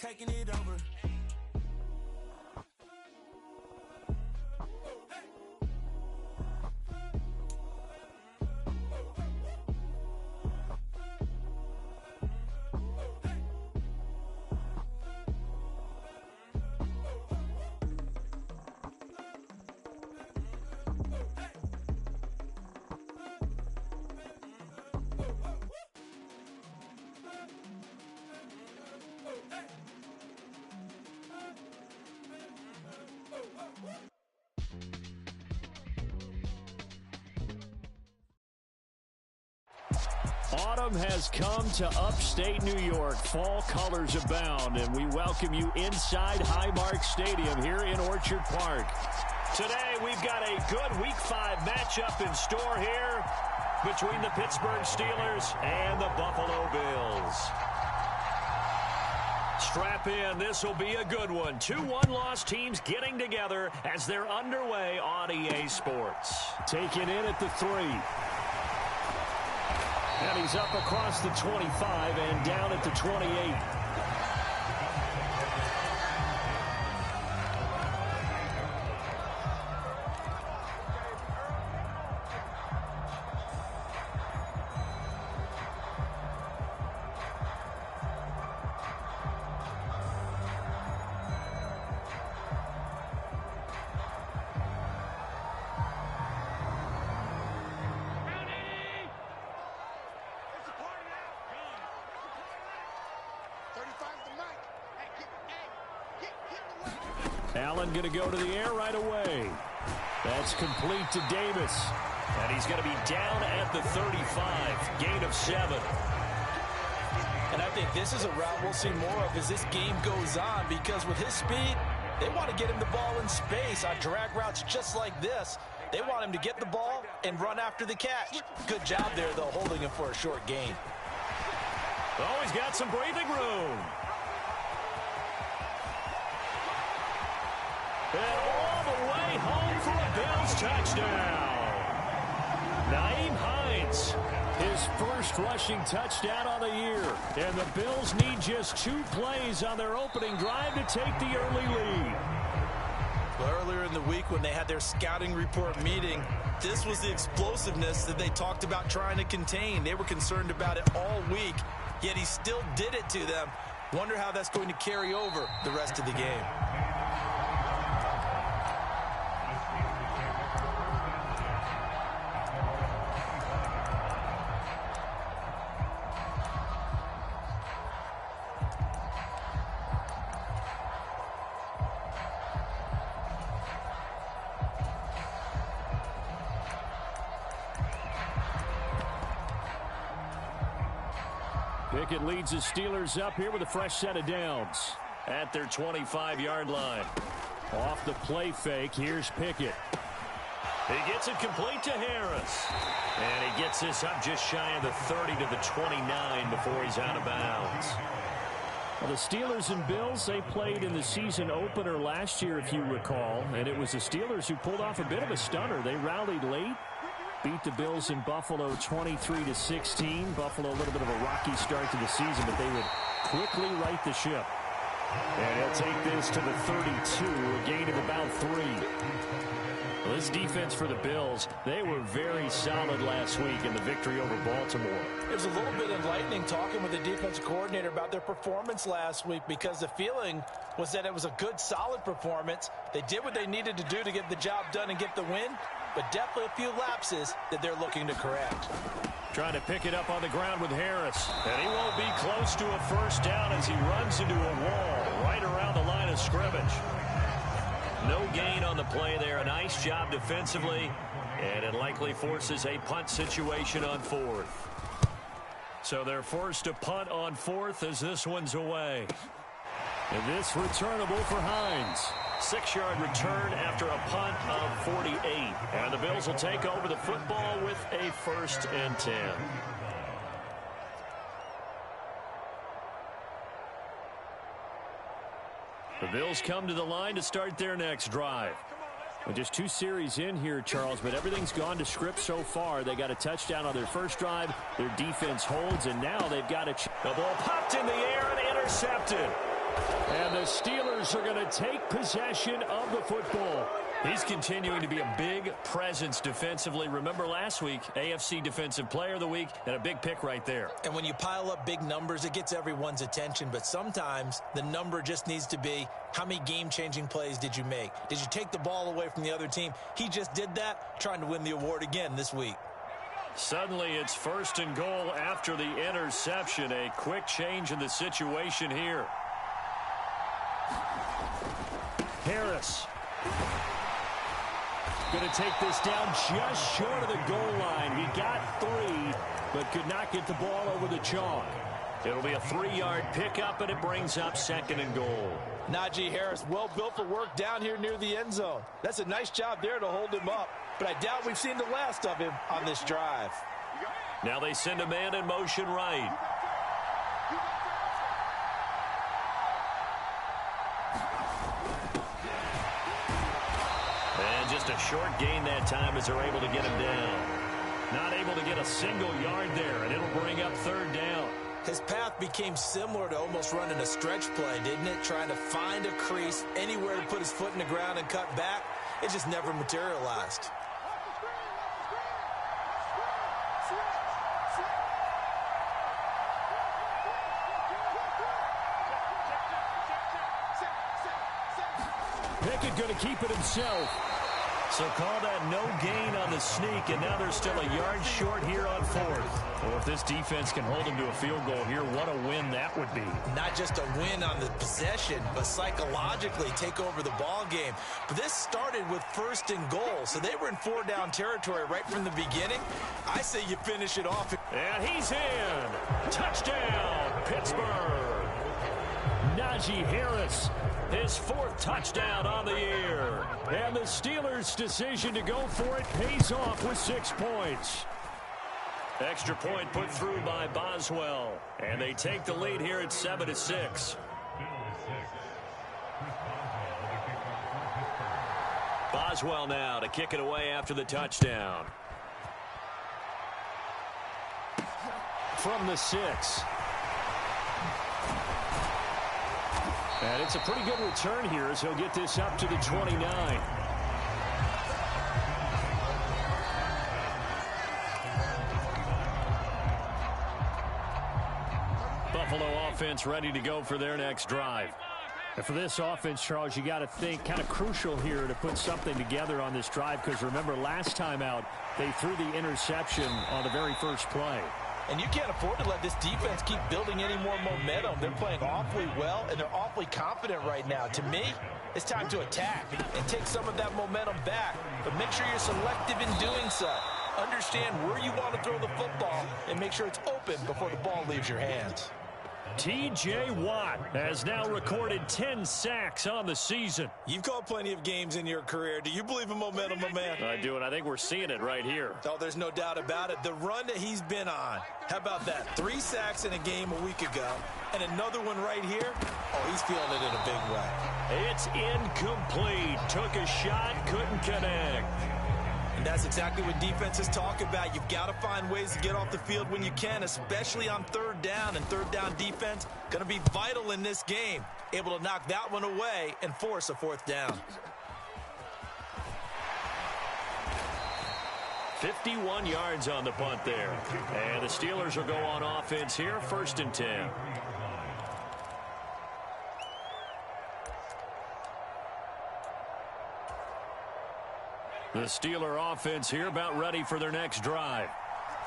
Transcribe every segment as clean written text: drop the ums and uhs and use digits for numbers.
taking it over. Autumn has come to upstate New York. Fall colors abound, and we welcome you inside Highmark Stadium here in Orchard Park. Today, we've got a good Week 5 matchup in store here between the Pittsburgh Steelers and the Buffalo Bills. Strap in. This will be a good one. 2 one-loss teams getting together as they're underway on EA Sports. Taken in at the 3. And he's up across the 25 and down at the 28. Allen going to go to the air right away. That's complete to Davis. And he's going to be down at the 35. Gain of 7. And I think this is a route we'll see more of as this game goes on, because with his speed, they want to get him the ball in space on drag routes just like this. They want him to get the ball and run after the catch. Good job there, though, holding him for a short gain. Oh, he's got some breathing room. And all the way home for a Bills touchdown. Nyheim Hines, his first rushing touchdown on the year. And the Bills need just 2 plays on their opening drive to take the early lead. Well, earlier in the week when they had their scouting report meeting, this was the explosiveness that they talked about trying to contain. They were concerned about it all week, yet he still did it to them. Wonder how that's going to carry over the rest of the game. Pickett leads the Steelers up here with a fresh set of downs at their 25-yard line. Off the play fake, here's Pickett. He gets it complete to Harris. And he gets this up just shy of the 30 to the 29 before he's out of bounds. Well, the Steelers and Bills, they played in the season opener last year, if you recall. And it was the Steelers who pulled off a bit of a stunner. They rallied late. Beat the Bills in Buffalo 23-16. Buffalo a little bit of a rocky start to the season, but they would quickly right the ship. And he'll take this to the 32, a gain of about 3. Well, this defense for the Bills, they were very solid last week in the victory over Baltimore. It was a little bit enlightening talking with the defensive coordinator about their performance last week, because the feeling was that it was a good, solid performance. They did what they needed to do to get the job done and get the win, but definitely a few lapses that they're looking to correct. Trying to pick it up on the ground with Harris. And he won't be close to a first down as he runs into a wall right around the line of scrimmage. No gain on the play there. A nice job defensively. And it likely forces a punt situation on 4th. So they're forced to punt on 4th as this one's away. And this returnable for Hines. 6-yard return after a punt of 48. And the Bills will take over the football with a 1st and 10. The Bills come to the line to start their next drive. Well, just 2 series in here, Charles, but everything's gone to script so far. They got a touchdown on their first drive. Their defense holds, and now they've got a... The ball popped in the air and intercepted. And the Steelers are going to take possession of the football. He's continuing to be a big presence defensively. Remember last week, AFC Defensive Player of the Week, and a big pick right there. And when you pile up big numbers, it gets everyone's attention. But sometimes the number just needs to be, how many game-changing plays did you make? Did you take the ball away from the other team? He just did that, trying to win the award again this week. Suddenly it's 1st and goal after the interception. A quick change in the situation here. Harris going to take this down just short of the goal line. He got 3, but could not get the ball over the chalk. It'll be a 3-yard pickup, and it brings up 2nd and goal. Najee Harris, well built for work down here near the end zone. That's a nice job there to hold him up, but I doubt we've seen the last of him on this drive. Now they send a man in motion right. And just a short gain that time as they're able to get him down. Not able to get a single yard there, and it'll bring up 3rd down. His path became similar to almost running a stretch play, didn't it? Trying to find a crease, anywhere to put his foot in the ground and cut back. It just never materialized. Pickett going to keep it himself. So call that no gain on the sneak, and now they're still a yard short here on 4th. Well, if this defense can hold them to a field goal here, what a win that would be. Not just a win on the possession, but psychologically take over the ball game. But this started with 1st and goal, so they were in 4-down territory right from the beginning. I say you finish it off. And he's in. Touchdown, Pittsburgh. Najee Harris, his 4th touchdown on the year. And the Steelers' decision to go for it pays off with 6 points. Extra point put through by Boswell. And they take the lead here at 7-6. Boswell now to kick it away after the touchdown. From the 6. And it's a pretty good return here as he'll get this up to the 29. Buffalo offense ready to go for their next drive. And for this offense, Charles, you got to think kind of crucial here to put something together on this drive, because remember last time out they threw the interception on the very first play. And you can't afford to let this defense keep building any more momentum. They're playing awfully well, and they're awfully confident right now. To me, it's time to attack and take some of that momentum back. But make sure you're selective in doing so. Understand where you want to throw the football and make sure it's open before the ball leaves your hands. T.J. Watt has now recorded 10 sacks on the season. You've called plenty of games in your career. Do you believe in momentum, my man? I do, and I think we're seeing it right here. Oh, there's no doubt about it. The run that he's been on. How about that? 3 sacks in a game a week ago, and another one right here. Oh, he's feeling it in a big way. It's incomplete. Took a shot, couldn't connect. And that's exactly what defenses talk about. You've got to find ways to get off the field when you can, especially on 3rd down. And 3rd down defense going to be vital in this game. Able to knock that one away and force a 4th down. 51 yards on the punt there. And the Steelers will go on offense here, 1st and 10. The Steeler offense here about ready for their next drive.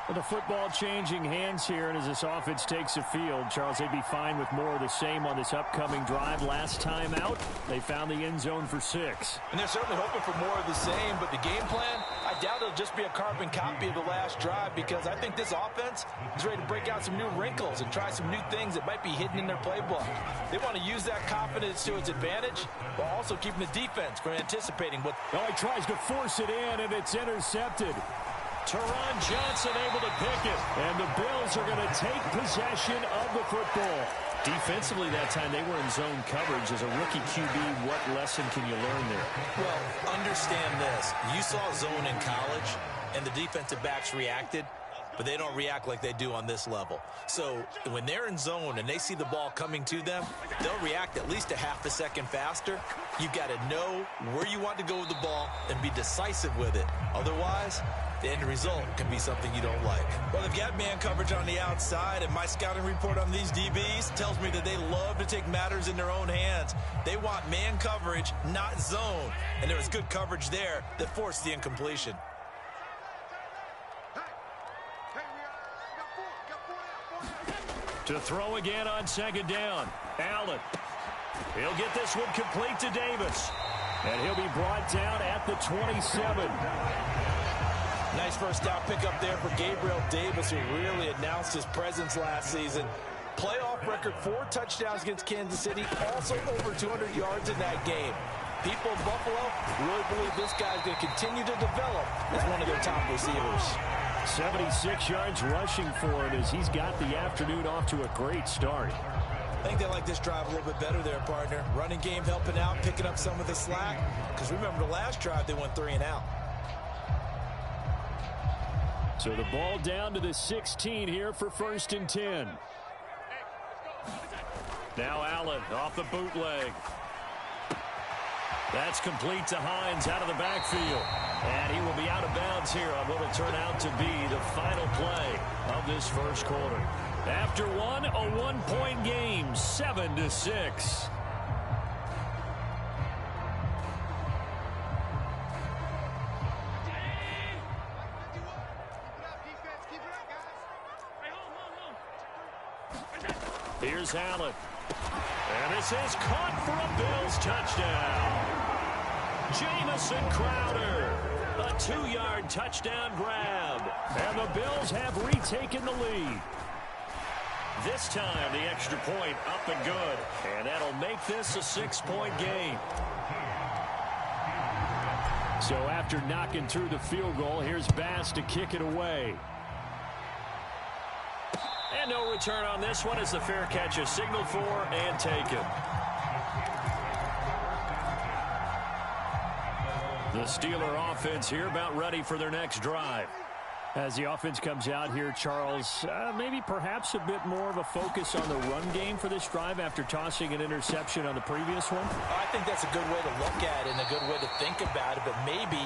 Well, the football changing hands here, and as this offense takes the field, Charles, they'd be fine with more of the same on this upcoming drive. Last time out, they found the end zone for 6. And they're certainly hoping for more of the same, but the game plan, I doubt it'll just be a carbon copy of the last drive, because I think this offense is ready to break out some new wrinkles and try some new things that might be hidden in their playbook. They want to use that confidence to its advantage, while also keeping the defense from anticipating what... Oh, he tries to force it in, and it's intercepted. Teron Johnson able to pick it, and the Bills are going to take possession of the football. Defensively that time, they were in zone coverage. As a rookie QB, what lesson can you learn there? Well, understand this. You saw zone in college, and the defensive backs reacted. but they don't react like they do on this level. So when they're in zone and they see the ball coming to them, they'll react at least a half a second faster. You've got to know where you want to go with the ball and be decisive with it. Otherwise, the end result can be something you don't like. Well, they've got man coverage on the outside, and my scouting report on these DBs tells me that they love to take matters in their own hands. They want man coverage, not zone. And there was good coverage there that forced the incompletion. To throw again on second down. Allen. He'll get this one complete to Davis. And he'll be brought down at the 27. Nice first down pickup there for Gabriel Davis, who really announced his presence last season. Playoff record, 4 touchdowns against Kansas City, also over 200 yards in that game. People in Buffalo really believe this guy's going to continue to develop as one of their top receivers. 76 yards rushing for him as he's got the afternoon off to a great start. I think they like this drive a little bit better there, partner. Running game helping out, picking up some of the slack. Because remember, the last drive, they went 3 and out. So the ball down to the 16 here for 1st and 10. Now Allen off the bootleg. That's complete to Hines out of the backfield. And he will be out of bounds here on what will turn out to be the final play of this first quarter. After one, a 1-point game, 7-6. Here's Allen. And this is caught for a Bills touchdown. Jamison Crowder. A 2-yard touchdown grab. And the Bills have retaken the lead. This time, the extra point up and good. And that'll make this a 6-point game. So after knocking through the field goal, here's Bass to kick it away. And no return on this one as the fair catch is signaled for and taken. The Steeler offense here about ready for their next drive. As the offense comes out here, Charles, maybe perhaps a bit more of a focus on the run game for this drive after tossing an interception on the previous one? I think that's a good way to look at it and a good way to think about it, but maybe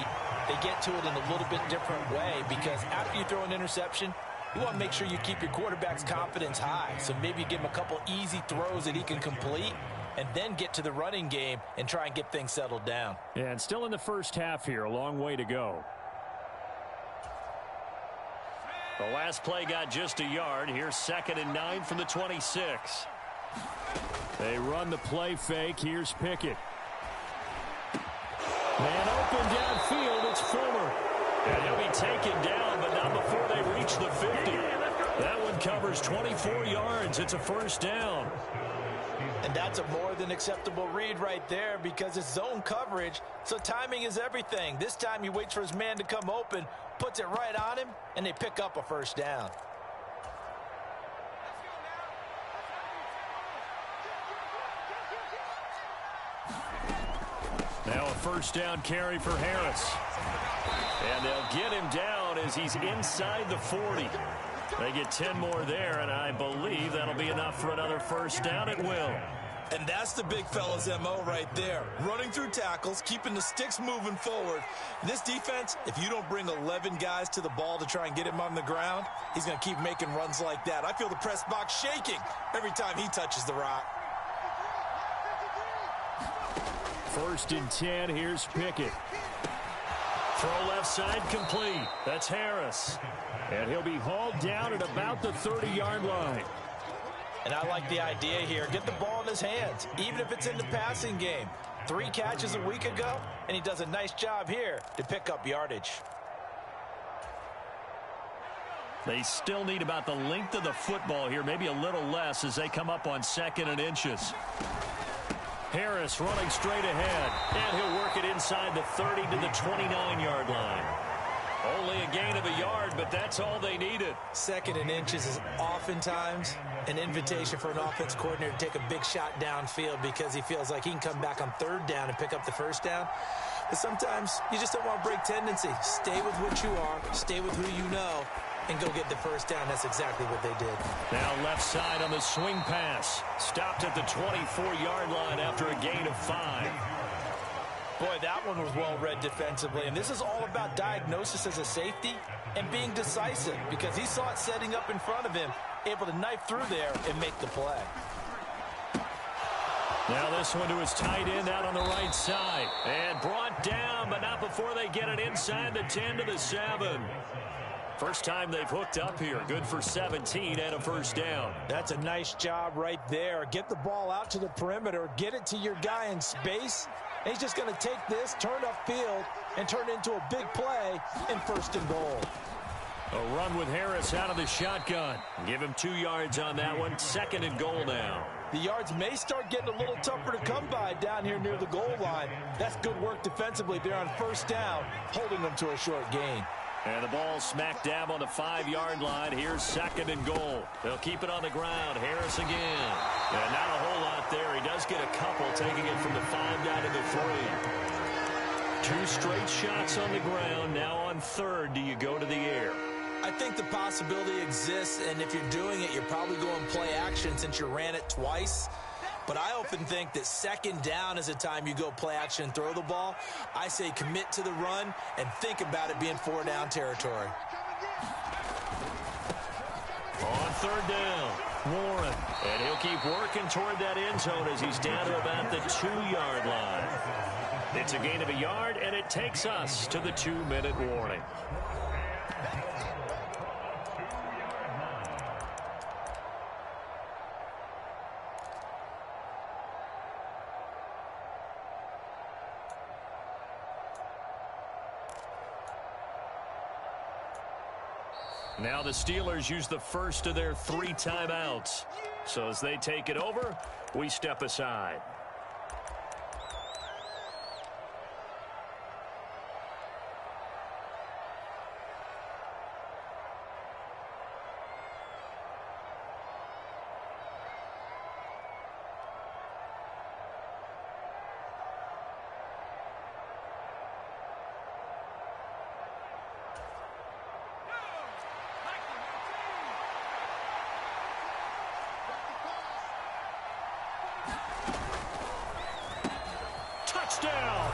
they get to it in a little bit different way, because after you throw an interception, you want to make sure you keep your quarterback's confidence high. So maybe you give him a couple easy throws that he can complete and then get to the running game and try and get things settled down. Yeah, and still in the first half here, a long way to go. The last play got just a yard. Here's 2nd and 9 from the 26. They run the play fake. Here's Pickett. Man open downfield. It's Fuller. And he'll be taken down, but not before they reach the 50. That one covers 24 yards. It's a first down. And that's a more than acceptable read right there, because it's zone coverage, so timing is everything. This time he waits for his man to come open, puts it right on him, and they pick up a first down. Now a first down carry for Harris. And they'll get him down as he's inside the 40. They get 10 more there, and I believe that'll be enough for another first down. It will. And that's the big fella's MO right there. Running through tackles, keeping the sticks moving forward. This defense, if you don't bring 11 guys to the ball to try and get him on the ground, he's going to keep making runs like that. I feel the press box shaking every time he touches the rock. 1st and 10. Here's Pickett. Throw left side complete. That's Harris. And he'll be hauled down at about the 30-yard line. And I like the idea here. Get the ball in his hands, even if it's in the passing game. 3 catches a week ago, and he does a nice job here to pick up yardage. They still need about the length of the football here, maybe a little less as they come up on 2nd and inches. Harris running straight ahead, and he'll work it inside the 30 to the 29-yard line. Only a gain of a yard, but that's all they needed. 2nd and inches is oftentimes an invitation for an offense coordinator to take a big shot downfield because he feels like he can come back on 3rd down and pick up the first down. But sometimes you just don't want to break tendency. Stay with what you are. Stay with who you know. and go get the first down. That's exactly what they did. Now left side on the swing pass. Stopped at the 24-yard line after a gain of 5. Boy, that one was well read defensively. And this is all about diagnosis as a safety and being decisive, because he saw it setting up in front of him, able to knife through there and make the play. Now this one to his tight end out on the right side. And brought down, but not before they get it inside the 10 to the 7. First time they've hooked up here. Good for 17 and a first down. That's a nice job right there. Get the ball out to the perimeter. Get it to your guy in space. And he's just going to take this, turn upfield, and turn it into a big play in 1st and goal. A run with Harris out of the shotgun. Give him 2 yards on that one. 2nd and goal now. The yards may start getting a little tougher to come by down here near the goal line. That's good work defensively there on 1st down, holding them to a short gain. And the ball smack dab on the 5-yard line. Here's 2nd and goal. They'll keep it on the ground. Harris again. And not a whole lot there. He does get a couple, taking it from the 5 down to the 3. 2 straight shots on the ground. Now on 3rd, do you go to the air? I think the possibility exists, and if you're doing it, you're probably going play action since you ran it twice. But I often think that 2nd down is a time you go play action and throw the ball. I say commit to the run and think about it being 4 down territory. On 3rd down, Warren. And he'll keep working toward that end zone as he's down to about the 2-yard line. It's a gain of a yard, and it takes us to the 2-minute warning. Now the Steelers use the first of their 3 timeouts. So as they take it over, we step aside. Touchdown!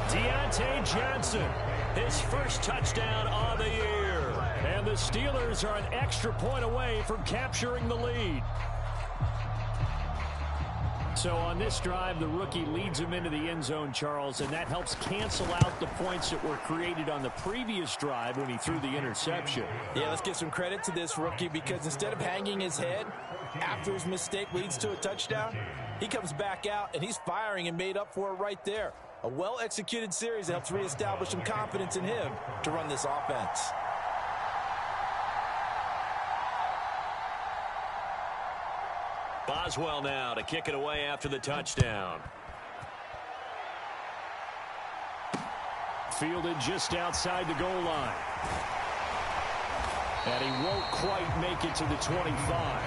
Deontay Johnson, his first touchdown on the year. And the Steelers are an extra point away from capturing the lead. So on this drive, the rookie leads him into the end zone, Charles, and that helps cancel out the points that were created on the previous drive when he threw the interception. Yeah, let's give some credit to this rookie, because instead of hanging his head after his mistake leads to a touchdown, he comes back out and he's firing and made up for it right there. A well-executed series that helps reestablish some confidence in him to run this offense. Boswell now to kick it away after the touchdown. Fielded just outside the goal line. And he won't quite make it to the 25.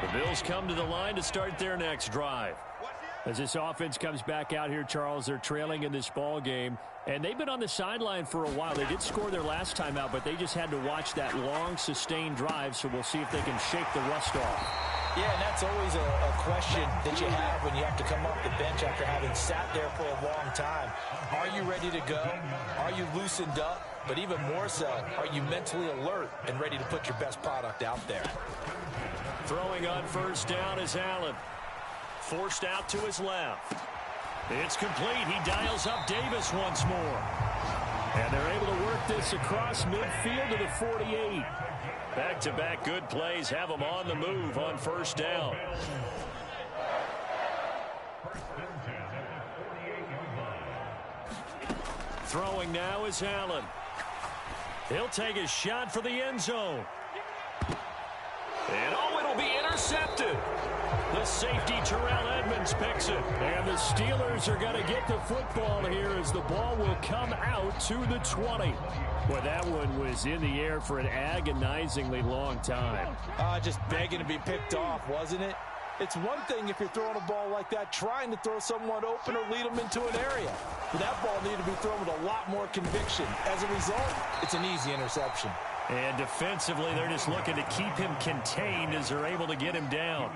The Bills come to the line to start their next drive. As this offense comes back out here, Charles, they're trailing in this ball game, and they've been on the sideline for a while. They did score their last time out, but they just had to watch that long, sustained drive, so we'll see if they can shake the rust off. Yeah, and that's always a question that you have when you have to come off the bench after having sat there for a long time. Are you ready to go? Are you loosened up? But even more so, are you mentally alert and ready to put your best product out there? Throwing on first down is Allen. Forced out to his left. It's complete. He dials up Davis once more. And they're able to work this across midfield to the 48. Back-to-back good plays have them on the move on first down. Throwing now is Allen. He'll take a shot for the end zone. And oh, it'll be intercepted. The The safety, Terrell Edmunds, picks it. And the Steelers are going to get the football here as the ball will come out to the 20. Boy, that one was in the air for an agonizingly long time. Just begging to be picked off, wasn't it? It's one thing if you're throwing a ball like that, trying to throw someone open or lead them into an area. But that ball needed to be thrown with a lot more conviction. As a result, it's an easy interception. And defensively, they're just looking to keep him contained as they're able to get him down.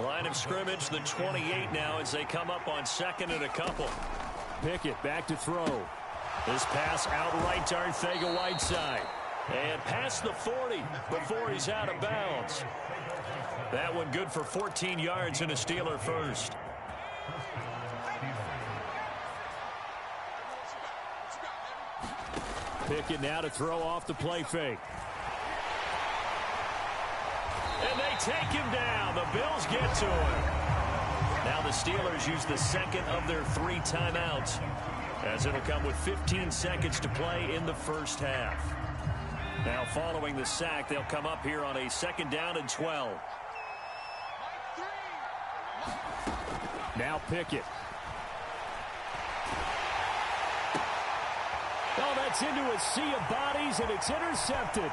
Line of scrimmage, the 28 now as they come up on second and a couple. Pickett back to throw. This pass out right to Arcega-Whiteside. And past the 40 before he's out of bounds. That one good for 14 yards and a Steeler first. Pickett now to throw off the play fake. And they take him down. The Bills get to him. Now the Steelers use the second of their 3 timeouts, as it'll come with 15 seconds to play in the first half. Now following the sack, they'll come up here on a 2nd down and 12. Now Pickett. Oh, that's into a sea of bodies, and it's intercepted.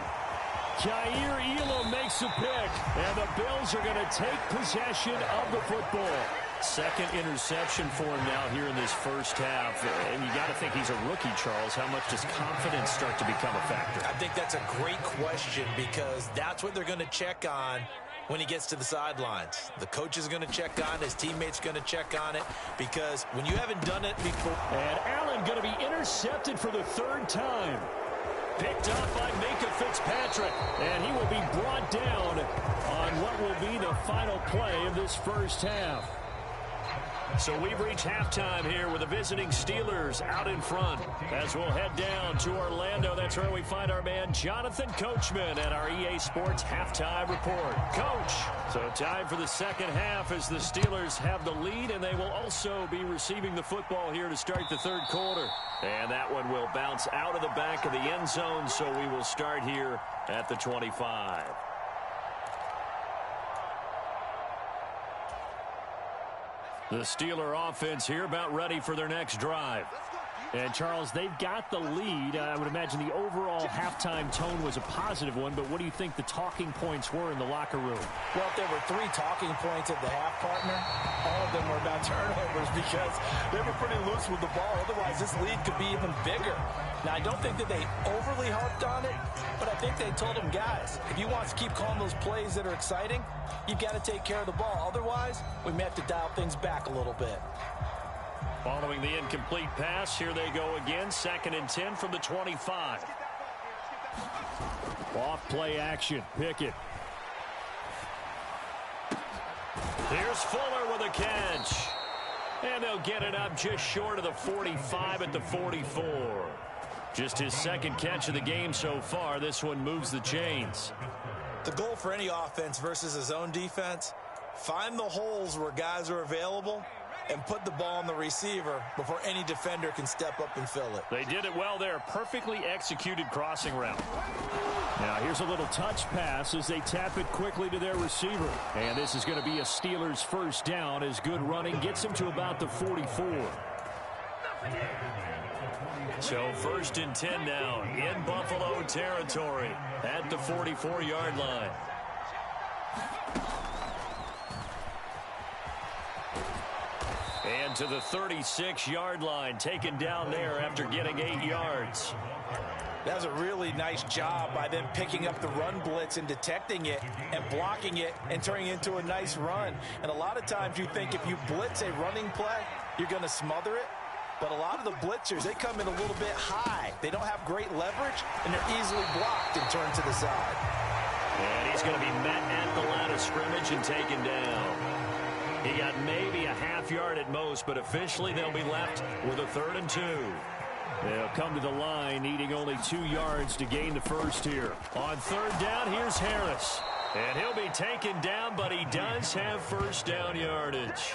Jair Elam makes a pick, and the Bills are going to take possession of the football. Second interception for him now here in this first half. And you got to think he's a rookie, Charles. How much does confidence start to become a factor? I think that's a great question because that's what they're going to check on when he gets to the sidelines. The coach is going to check on it. His teammates going to check on it because when you haven't done it before. And Allen going to be intercepted for the 3rd time. Picked up by Minkah Fitzpatrick, and he will be brought down on what will be the final play of this first half. So we've reached halftime here with the visiting Steelers out in front. As we'll head down to Orlando, that's where we find our man Jonathan Coachman at our EA Sports Halftime Report. Coach, so time for the second half as the Steelers have the lead, and they will also be receiving the football here to start the 3rd quarter. And that one will bounce out of the back of the end zone, so we will start here at the 25. The Steeler offense here about ready for their next drive. And, Charles, they've got the lead. I would imagine the overall halftime tone was a positive one, but what do you think the talking points were in the locker room? Well, if there were 3 talking points at the half, partner, all of them were about turnovers because they were pretty loose with the ball. Otherwise, this lead could be even bigger. Now, I don't think that they overly harped on it, but I think they told them, guys, if you want to keep calling those plays that are exciting, you've got to take care of the ball. Otherwise, we may have to dial things back a little bit. Following the incomplete pass, here they go again. 2nd and 10 from the 25. Off play action. Pickett. Here's Fuller with a catch. And they'll get it up just short of the 45 at the 44. Just his 2nd catch of the game so far. This one moves the chains. The goal for any offense versus a zone defense, find the holes where guys are available and put the ball on the receiver before any defender can step up and fill it. They did it well there. Perfectly executed crossing route. Now here's a little touch pass as they tap it quickly to their receiver. And this is going to be a Steelers 1st down as good running gets them to about the 44. So 1st and 10 now in Buffalo territory at the 44-yard line. And to the 36-yard line, taken down there after getting 8 yards. That was a really nice job by them picking up the run blitz and detecting it and blocking it and turning it into a nice run. And a lot of times you think if you blitz a running play, you're going to smother it. But a lot of the blitzers, they come in a little bit high. They don't have great leverage, and they're easily blocked and turned to the side. And he's going to be met at the line of scrimmage and taken down. He got maybe a half yard at most, but officially they'll be left with a 3rd and 2. They'll come to the line, needing only 2 yards to gain the first here. On 3rd down, here's Harris. And he'll be taken down, but he does have 1st down yardage.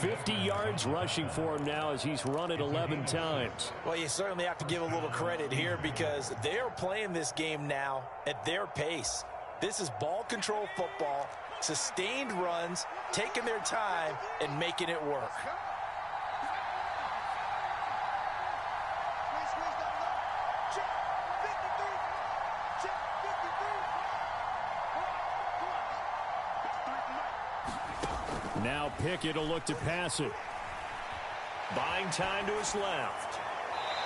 50 yards rushing for him now as he's run it 11 times. Well, you certainly have to give a little credit here because they are playing this game now at their pace. This is ball control football, sustained runs, taking their time, and making it work. Now Pickett will look to pass it. Buying time to his left.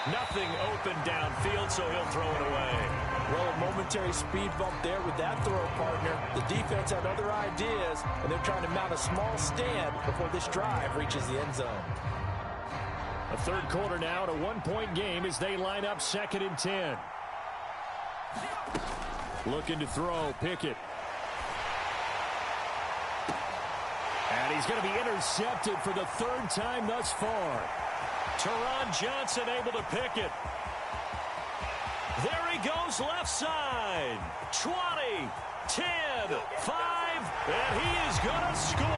Nothing open downfield, so he'll throw it away. Well, a momentary speed bump there with that throw, partner. The defense had other ideas, and they're trying to mount a small stand before this drive reaches the end zone. A third quarter now, at a one-point game as they line up 2nd and 10. Looking to throw, Pickett. And he's going to be intercepted for the 3rd time thus far. Teron Johnson able to pick it. There he goes left side. 20, 10, 5, and he is going to score.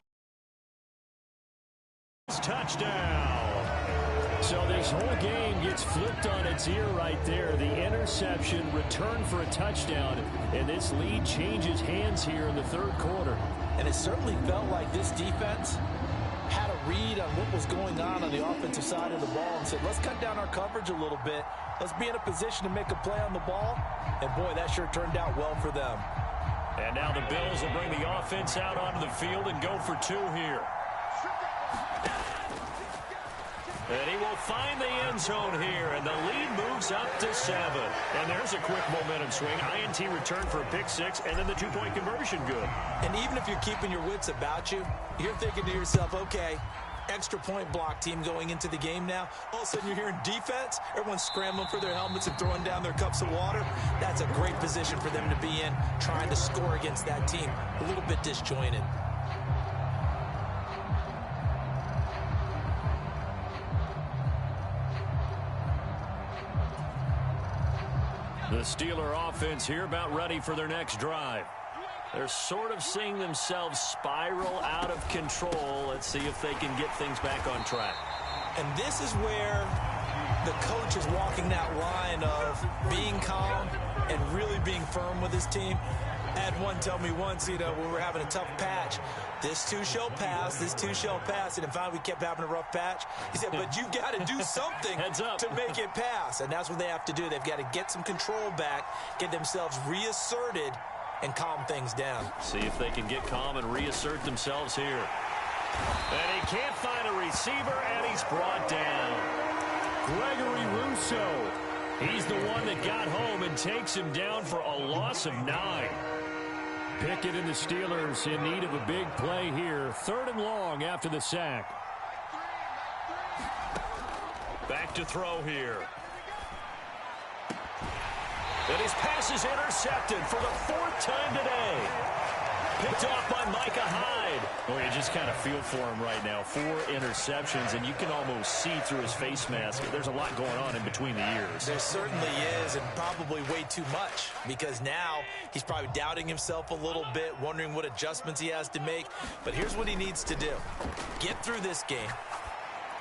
Touchdown. So this whole game gets flipped on its ear right there. The interception, return for a touchdown, and this lead changes hands here in the 3rd quarter. And it certainly felt like this defense had a read on what was going on the offensive side of the ball and said, let's cut down our coverage a little bit. Let's be in a position to make a play on the ball. And, boy, that sure turned out well for them. And now the Bills will bring the offense out onto the field and go for 2 here. And he will find the end zone here, and the lead moves up to 7. And there's a quick momentum swing. INT return for a pick 6, and then the 2-point conversion good. And even if you're keeping your wits about you, you're thinking to yourself, okay, extra point block team going into the game now. All of a sudden you're hearing defense. Everyone's scrambling for their helmets and throwing down their cups of water. That's a great position for them to be in, trying to score against that team. A little bit disjointed. The Steeler offense here about ready for their next drive. They're sort of seeing themselves spiral out of control. Let's see if they can get things back on track. And this is where the coach is walking that line of being calm and really being firm with his team. I had one tell me once, when we were having a tough patch, this too shall pass, this too shall pass. And finally we kept having a rough patch. He said, but you got to do something to make it pass. And that's what they have to do. They've got to get some control back, get themselves reasserted, and calm things down. See if they can get calm and reassert themselves here. And he can't find a receiver, and he's brought down. Gregory Rousseau. He's the one that got home and takes him down for a loss of 9. Pickett and the Steelers in need of a big play here. 3rd and long after the sack. Back to throw here. And his pass is intercepted for the 4th time today. Picked off by Micah Hyde. Well, you just kind of feel for him right now. 4 interceptions, and you can almost see through his face mask. There's a lot going on in between the ears. There certainly is, and probably way too much, because now he's probably doubting himself a little bit, wondering what adjustments he has to make. But here's what he needs to do. Get through this game.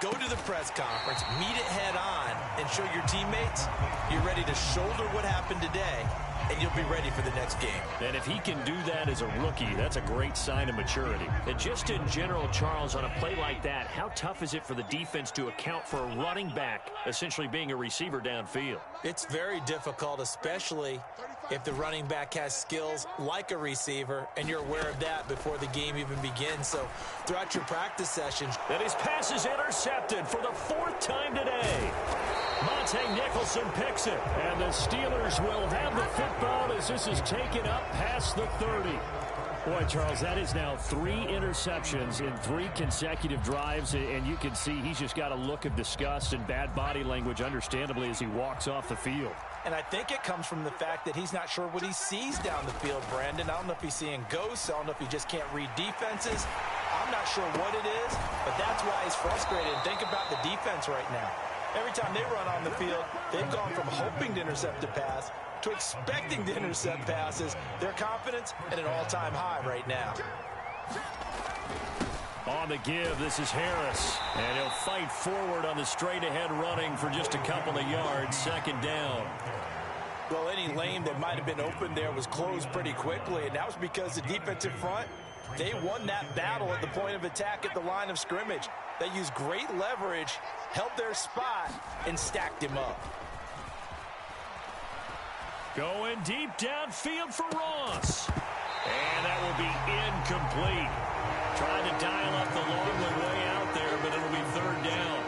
Go to the press conference, meet it head on, and show your teammates you're ready to shoulder what happened today, and you'll be ready for the next game. And if he can do that as a rookie, that's a great sign of maturity. And just in general, Charles, on a play like that, how tough is it for the defense to account for a running back essentially being a receiver downfield? It's very difficult, especially if the running back has skills like a receiver, and you're aware of that before the game even begins. So throughout your practice sessions. And his pass is intercepted for the 4th time today. Monte Nicholson picks it, and the Steelers will have the football as this is taken up past the 30. Boy, Charles, that is now 3 interceptions in 3 consecutive drives, and you can see he's just got a look of disgust and bad body language, understandably, as he walks off the field. And I think it comes from the fact that he's not sure what he sees down the field, Brandon. I don't know if he's seeing ghosts. I don't know if he just can't read defenses. I'm not sure what it is, but that's why he's frustrated. And think about the defense right now. Every time they run on the field, they've gone from hoping to intercept a pass to expecting to intercept passes. Their confidence at an all-time high right now. On the give, this is Harris. And he'll fight forward on the straight-ahead running for just a couple of yards. 2nd down. Well, any lane that might have been open there was closed pretty quickly, and that was because the defensive front, they won that battle at the point of attack at the line of scrimmage. They used great leverage, held their spot, and stacked him up. Going deep downfield for Ross. And that will be incomplete. Trying to dial up the long one way out there, but it'll be third down.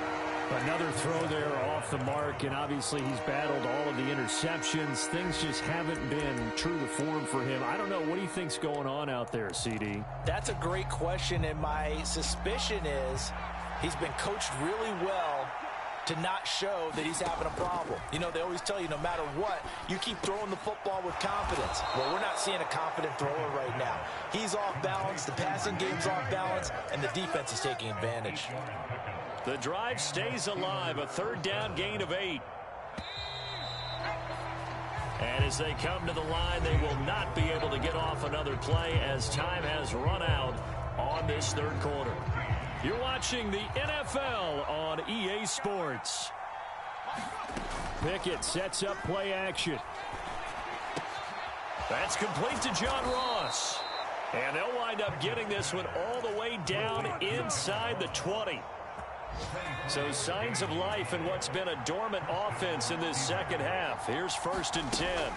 Another throw there off the mark, and obviously he's battled all of the interceptions. Things just haven't been true to form for him. I don't know. What do you think's going on out there, CD? That's a great question, and my suspicion is he's been coached really well to not show that he's having a problem. You know, they always tell you no matter what, you keep throwing the football with confidence. Well, we're not seeing a confident thrower right now. He's off balance, the passing game's off balance, and the defense is taking advantage. The drive stays alive, a third down gain of 8. And as they come to the line, they will not be able to get off another play as time has run out on this third quarter. You're watching the NFL on EA Sports. Pickett sets up play action. That's complete to John Ross. And they'll wind up getting this one all the way down inside the 20. So signs of life in what's been a dormant offense in this second half. Here's 1st and 10.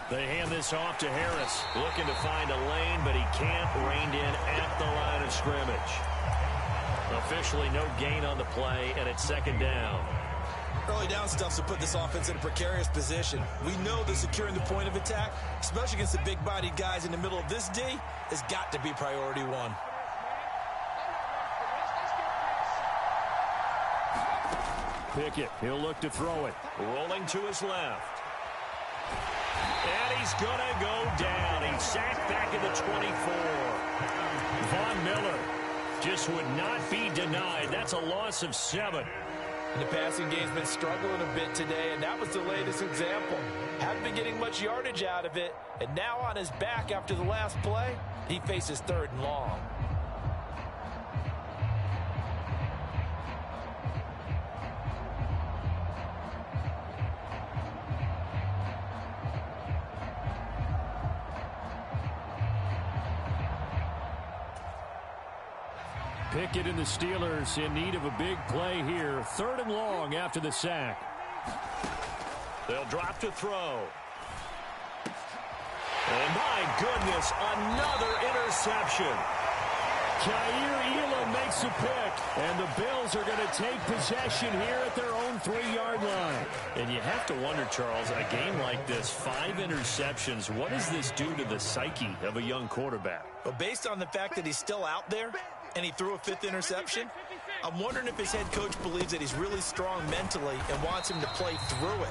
They hand this off to Harris. Looking to find a lane, but he can't. Reined in at the line of scrimmage. Officially no gain on the play, and it's 2nd down. Early down stuff to put this offense in a precarious position. We know that securing the point of attack, especially against the big-bodied guys in the middle of this D, has got to be priority one. Pickett, he'll look to throw it. Rolling to his left. And he's going to go down. He's sacked back at the 24. Von Miller just would not be denied. That's a loss of 7. The passing game's been struggling a bit today, and that was the latest example. Haven't been getting much yardage out of it, and now on his back after the last play, he faces 3rd and long. Pickett and the Steelers in need of a big play here. 3rd and long after the sack. They'll drop to throw. And my goodness, another interception. Kaiir Elam makes a pick, and the Bills are going to take possession here at their own 3-yard line. And you have to wonder, Charles, a game like this, 5 interceptions, what does this do to the psyche of a young quarterback? Well, based on the fact that he's still out there, and he threw a 5th interception, I'm wondering if his head coach believes that he's really strong mentally and wants him to play through it.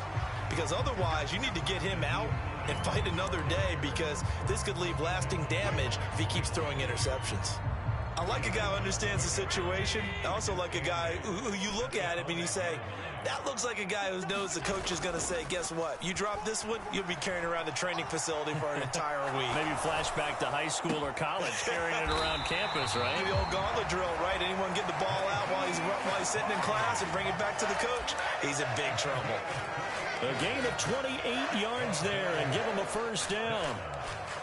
Because otherwise, you need to get him out and fight another day, because this could leave lasting damage if he keeps throwing interceptions. I like a guy who understands the situation. I also like a guy who you look at him and you say, that looks like a guy who knows the coach is going to say, guess what? You drop this one, you'll be carrying around the training facility for an entire week. Maybe flashback to high school or college, carrying it around campus, right? Maybe the old gauntlet drill, right? Anyone get the ball out while he's sitting in class and bring it back to the coach? He's in big trouble. A gain of 28 yards there and give him a 1st down.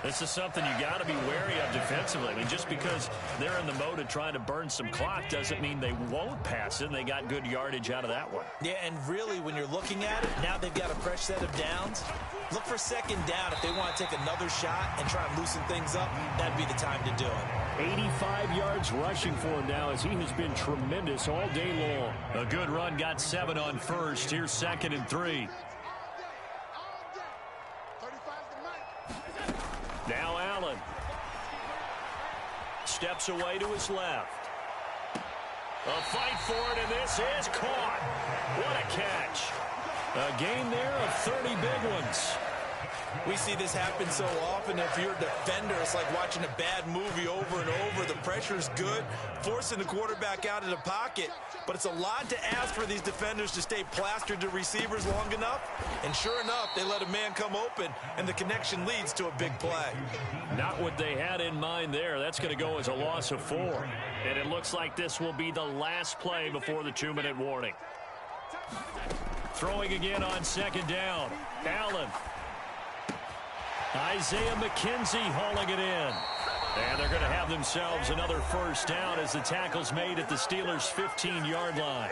This is something you got to be wary of defensively. I mean, just because they're in the mode of trying to burn some clock doesn't mean they won't pass it. And they got good yardage out of that one. Yeah, and really, when you're looking at it, now they've got a fresh set of downs. Look for 2nd down if they want to take another shot and try and loosen things up. That'd be the time to do it. 85 yards rushing for him now, as he has been tremendous all day long. A good run, got 7 on 1st. Here's 2nd and 3. Now Allen steps away to his left. A fight for it, and this is caught. What a catch. A gain there of 30 big ones. We see this happen so often. If you're a defender, it's like watching a bad movie over and over. The pressure's good, forcing the quarterback out of the pocket. But it's a lot to ask for these defenders to stay plastered to receivers long enough. And sure enough, they let a man come open, and the connection leads to a big play. Not what they had in mind there. That's going to go as a loss of 4. And it looks like this will be the last play before the 2-minute warning. Throwing again on second down. Allen. Isaiah McKenzie hauling it in. And they're going to have themselves another first down as the tackle's made at the Steelers' 15-yard line.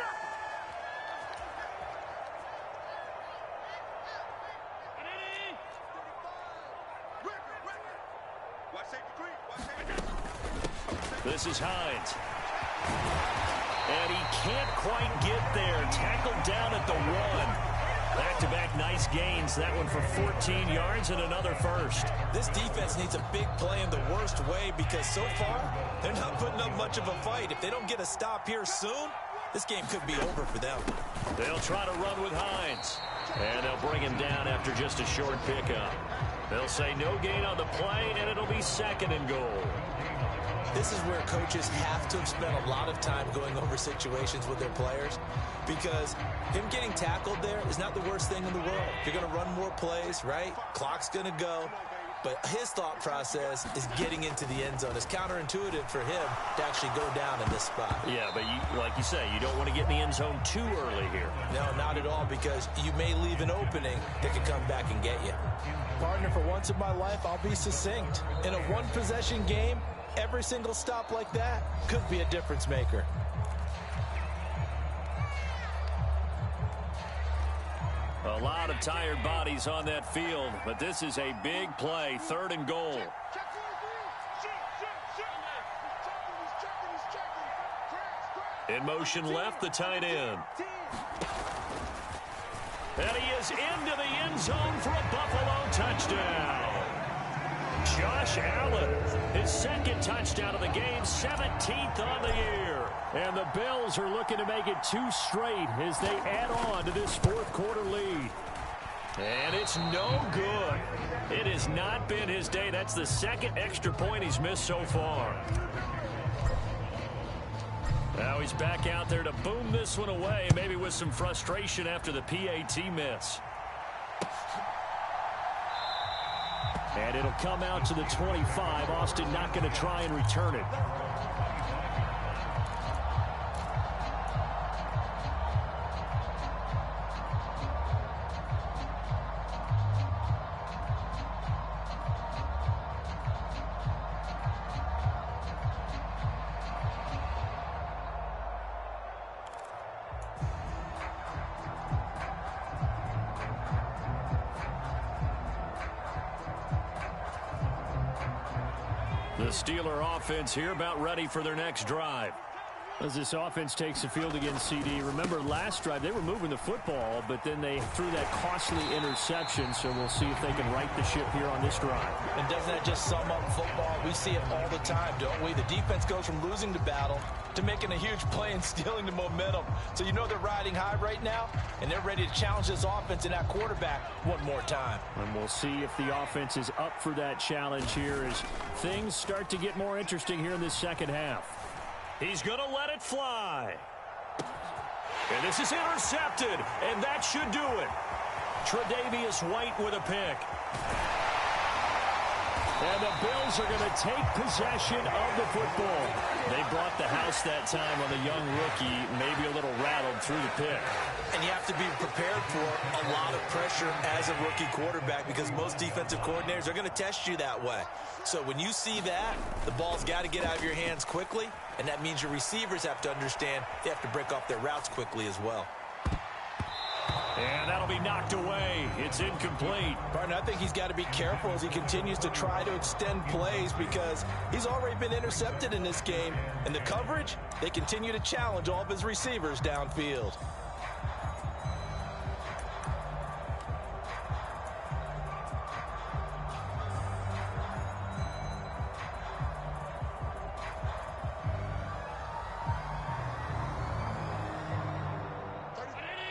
This is Hines. And he can't quite get there. Tackled down at the 1. Back-to-back nice gains. That one for 14 yards and another first. This defense needs a big play in the worst way because so far, they're not putting up much of a fight. If they don't get a stop here soon, this game could be over for them. They'll try to run with Hines. And they'll bring him down after just a short pickup. They'll say no gain on the play, and it'll be 2nd and goal. This is where coaches have to have spent a lot of time going over situations with their players because him getting tackled there is not the worst thing in the world. You're going to run more plays, right? Clock's going to go. But his thought process is getting into the end zone. It's counterintuitive for him to actually go down in this spot. Yeah, but like you say, you don't want to get in the end zone too early here. No, not at all, because you may leave an opening that could come back and get you. Partner, for once in my life, I'll be succinct. In a one-possession game, every single stop like that could be a difference maker. A lot of tired bodies on that field, but this is a big play, 3rd and goal. In motion left, the tight end. And he is into the end zone for a Buffalo touchdown. Josh Allen, his 2nd touchdown of the game, 17th on the year. And the Bills are looking to make it 2 straight as they add on to this 4th quarter lead. And it's no good. It has not been his day. That's the 2nd extra point he's missed so far. Now he's back out there to boom this one away, maybe with some frustration after the PAT miss. And it'll come out to the 25. Austin not going to try and return it. The Steeler offense here about ready for their next drive. As this offense takes the field against CD, remember last drive they were moving the football, but then they threw that costly interception, so we'll see if they can right the ship here on this drive. And doesn't that just sum up football? We see it all the time, don't we? The defense goes from losing the battle to making a huge play and stealing the momentum. So you know they're riding high right now, and they're ready to challenge this offense and that quarterback one more time. And we'll see if the offense is up for that challenge here as things start to get more interesting here in this 2nd half. He's going to let it fly. And this is intercepted, and that should do it. Tre'Davious White with a pick. And the Bills are going to take possession of the football. They brought the house that time on the young rookie, maybe a little rattled through the pick. And you have to be prepared for a lot of pressure as a rookie quarterback because most defensive coordinators are going to test you that way. So when you see that, the ball's got to get out of your hands quickly, and that means your receivers have to understand they have to break off their routes quickly as well. And that'll be knocked away. It's incomplete. Partner, I think he's got to be careful as he continues to try to extend plays because he's already been intercepted in this game. And the coverage, they continue to challenge all of his receivers downfield.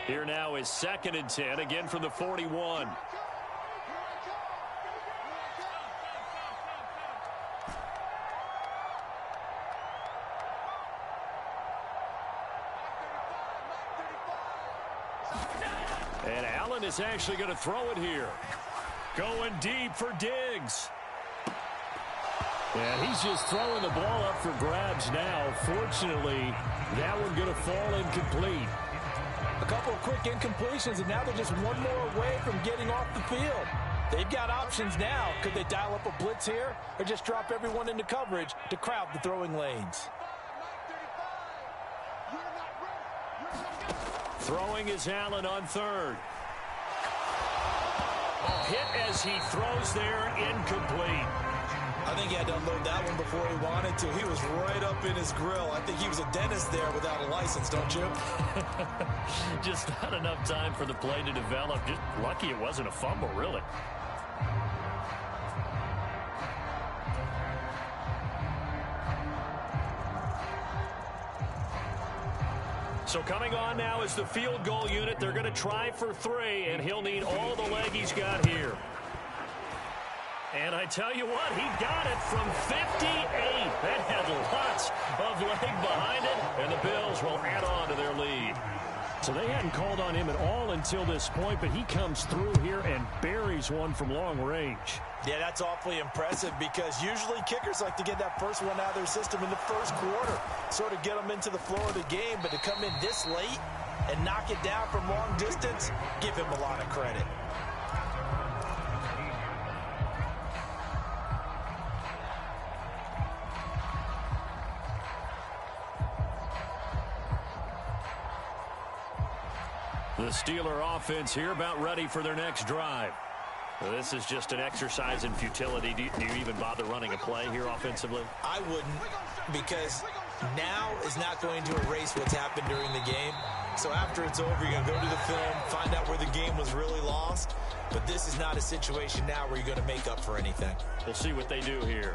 Here now is 2nd and 10, again from the 41. And Allen is actually going to throw it here. Going deep for Diggs. And he's just throwing the ball up for grabs now. Fortunately, that one going to fall incomplete. A couple of quick incompletions, and now they're just one more away from getting off the field. They've got options now. Could they dial up a blitz here or just drop everyone into coverage to crowd the throwing lanes? Throwing is Allen on third. Hit as he throws there, incomplete. I think he had to unload that one before he wanted to. He was right up in his grill. I think he was a dentist there without a license, don't you? Just not enough time for the play to develop. Just lucky it wasn't a fumble, really. So coming on now is the field goal unit. They're going to try for 3, and he'll need all the leg he's got here. And I tell you what, he got it from 58. That had lots of leg behind it, and the Bills will add on to their lead. So they hadn't called on him at all until this point, but he comes through here and buries one from long range. Yeah, that's awfully impressive because usually kickers like to get that first one out of their system in the first quarter, sort of get them into the flow of the game, but to come in this late and knock it down from long distance, give him a lot of credit. The Steeler offense here about ready for their next drive. This is just an exercise in futility. Do you even bother running a play here offensively? I wouldn't, because now is not going to erase what's happened during the game. So after it's over, you're going to go to the film, find out where the game was really lost. But this is not a situation now where you're going to make up for anything. We'll see what they do here.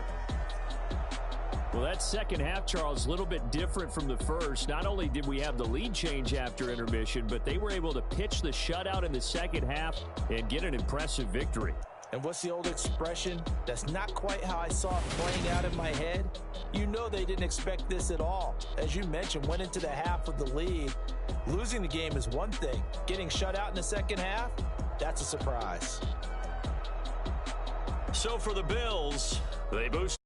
Well, that second half, Charles, a little bit different from the first. Not only did we have the lead change after intermission, but they were able to pitch the shutout in the second half and get an impressive victory. And what's the old expression? That's not quite how I saw it playing out in my head. You know they didn't expect this at all. As you mentioned, went into the half with the lead. Losing the game is one thing. Getting shut out in the second half, that's a surprise. So for the Bills, they boost